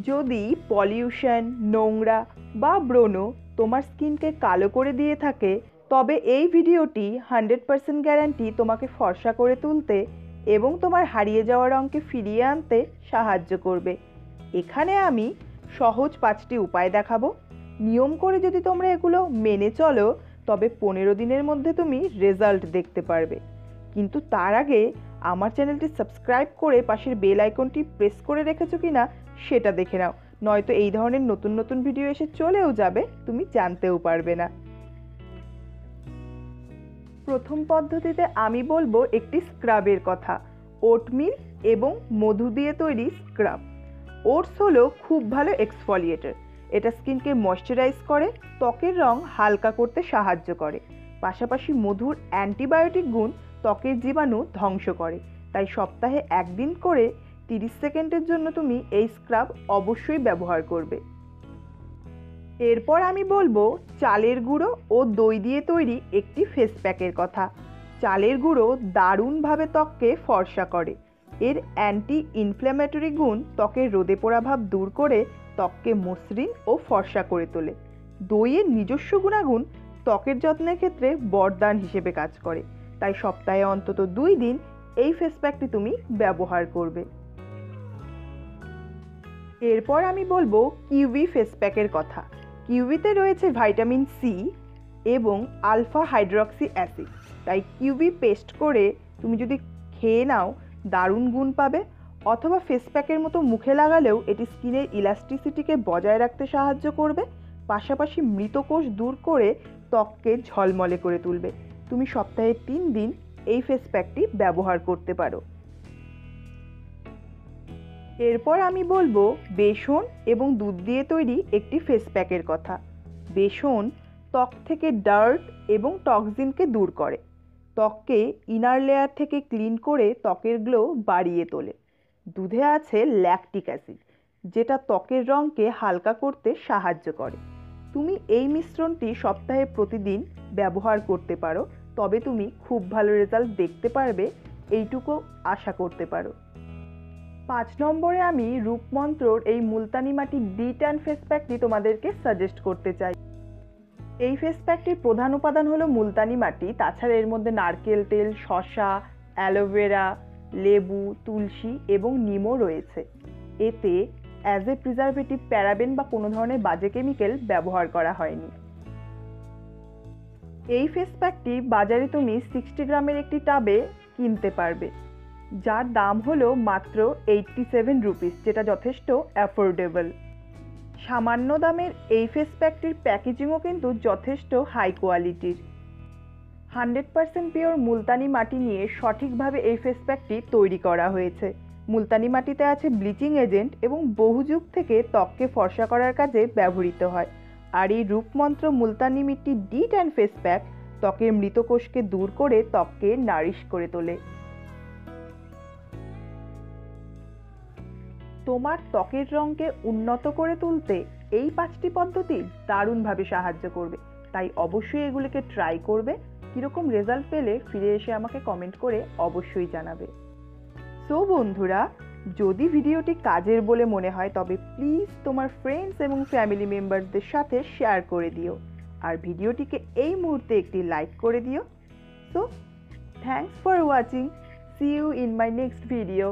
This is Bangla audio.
যদি পলিউশন, নোংরা বা ব্রণ তোমার স্কিনকে কালো করে দিয়ে থাকে, তবে এই ভিডিওটি 100% গ্যারান্টি তোমাকে ফর্সা করে তুলতে এবং তোমার হারিয়ে যাওয়া রঙকে ফিরিয়ে আনতে সাহায্য করবে। এখানে আমি সহজ 5টি উপায় দেখাবো। নিয়ম করে যদি তোমরা এগুলো মেনে চলো, তবে 15 দিনের মধ্যে তুমি রেজাল্ট দেখতে পারবে। কিন্তু তার আগে আমার চ্যানেলটি সাবস্ক্রাইব করে পাশের বেল আইকনটি প্রেস করে রেখেছো কিনা সেটা দেখে নাও, নয়তো এই ধরনের নতুন নতুন ভিডিও এসে চলেও যাবে, তুমি জানতেও পারবে না। প্রথম পদ্ধতিতে আমি বলবো একটি স্ক্রাবের কথা, ওটমিল এবং মধু দিয়ে তৈরি স্ক্রাব। ওটস হলো খুব ভালো এক্সফলিয়েটর। এটা স্কিনকে ময়শ্চারাইজ করে, ত্বকের রং হালকা করতে সাহায্য করে। পাশাপাশি মধুর অ্যান্টিবায়োটিক গুণ ত্বকের জীবাণু ধ্বংস করে। তাই সপ্তাহে একদিন করে 30 সেকেন্ডের জন্য তুমি এই স্ক্রাব অবশ্যই ব্যবহার করবে। এরপর আমি বলবো চালের গুঁড়ো ও দই দিয়ে তৈরি একটি ফেস প্যাকের কথা। চালের গুঁড়ো দারুণভাবে ত্বককে ফর্সা করে। এর অ্যান্টি ইনফ্ল্যামেটরি গুণ ত্বকের রোদে পোড়া ভাব দূর করে ত্বককে মসৃণ ও ফর্সা করে তোলে। দইয়ের নিজস্ব গুণাগুণ ত্বকের যত্নের ক্ষেত্রে বরদান হিসেবে কাজ করে। তাই সপ্তাহে অন্তত 2 দিন এই ফেস প্যাকটি তুমি ব্যবহার করবে। এরপর আমি বলবো কিউই ফেস প্যাকের কথা। কিউইতে রয়েছে ভিটামিন সি এবং আলফা হাইড্রক্সি অ্যাসিড। তাই কিউই পেস্ট করে তুমি যদি খেয়ে নাও, দারুণ গুণ পাবে। অথবা ফেস প্যাকের মতো মুখে লাগালেও এটি স্কিনের ইলাস্টিসিটিকে বজায় রাখতে সাহায্য করবে। পাশাপাশি মৃত কোষ দূর করে ত্বককে ঝলমলে করে তুলবে। তুমি সপ্তাহে 3 দিন এই ফেস প্যাকটি ব্যবহার করতে পারো। এরপর আমি বলবো বেসন এবং দুধ দিয়ে তৈরি একটি ফেস প্যাকের কথা। বেসন ত্বক থেকে ডার্ট এবং টক্সিনকে দূর করে, ত্বককে ইনার লেয়ার থেকে ক্লিন করে ত্বকের গ্লো বাড়িয়ে তোলে। দুধে আছে ল্যাকটিক অ্যাসিড, যেটা ত্বকের রঙকে হালকা করতে সাহায্য করে। তুমি এই মিশ্রণটি সপ্তাহে প্রতিদিন ব্যবহার করতে পারো, তবে তুমি খুব ভালো রেজাল্ট দেখতে পারবে, এইটুকু আশা করতে পারো। 5 নম্বরে আমি রূপমন্ত্রর এই মুলতানি মাটি ডি-ট্যান ফেস প্যাকটি তোমাদেরকে সাজেস্ট করতে চাই। এই ফেস প্যাকটির প্রধান উপাদান হলো মুলতানি মাটি। তাছাড়া এর মধ্যে নারকেল তেল, শসা, অ্যালোভেরা, লেবু, তুলসী এবং নিমও রয়েছে। এতে অ্যাজ এ প্রিজারভেটিভ প্যারাবেন বা কোনো ধরনের বাজে কেমিক্যাল ব্যবহার করা হয়নি। এই ফেস প্যাকটি বাজারে তুমি 60 গ্রামের একটি টাবে কিনতে পারবে, যার দাম হলো মাত্র 87 রুপিস, যেটা যথেষ্ট অ্যাফোর্ডেবল। সামান্য দামের এই ফেস প্যাকটির প্যাকেজিংও কিন্তু যথেষ্ট হাই কোয়ালিটির। 100% পিওর মুলতানি মাটি নিয়ে সঠিকভাবে এই ফেস প্যাকটি তৈরি করা হয়েছে। মুলতানি মাটিতে আছে ব্লিচিং এজেন্ট এবং বহু যুগ থেকে ত্বককে ফর্সা করার কাজে ব্যবহৃত হয়। আর এই Roopmantra Multani mitti de tan face pack ত্বকের মৃত কোষকে দূর করে ত্বককে নারিশ করে তোলে। তোমার ত্বকের রঙকে উন্নত করে তুলতে এই 5টি পদ্ধতি দারুণভাবে সাহায্য করবে। তাই অবশ্যই এগুলিকে ট্রাই করবে। কীরকম রেজাল্ট পেলে ফিরে এসে আমাকে কমেন্ট করে অবশ্যই জানাবে। সো বন্ধুরা, যদি ভিডিওটি কাজের বলে মনে হয় তবে প্লিজ তোমার ফ্রেন্ডস এবং ফ্যামিলি মেম্বারসদের সাথে শেয়ার করে দিও। আর ভিডিওটিকে এই মুহূর্তে একটি লাইক করে দিও। So thanks for watching. See you in my next video.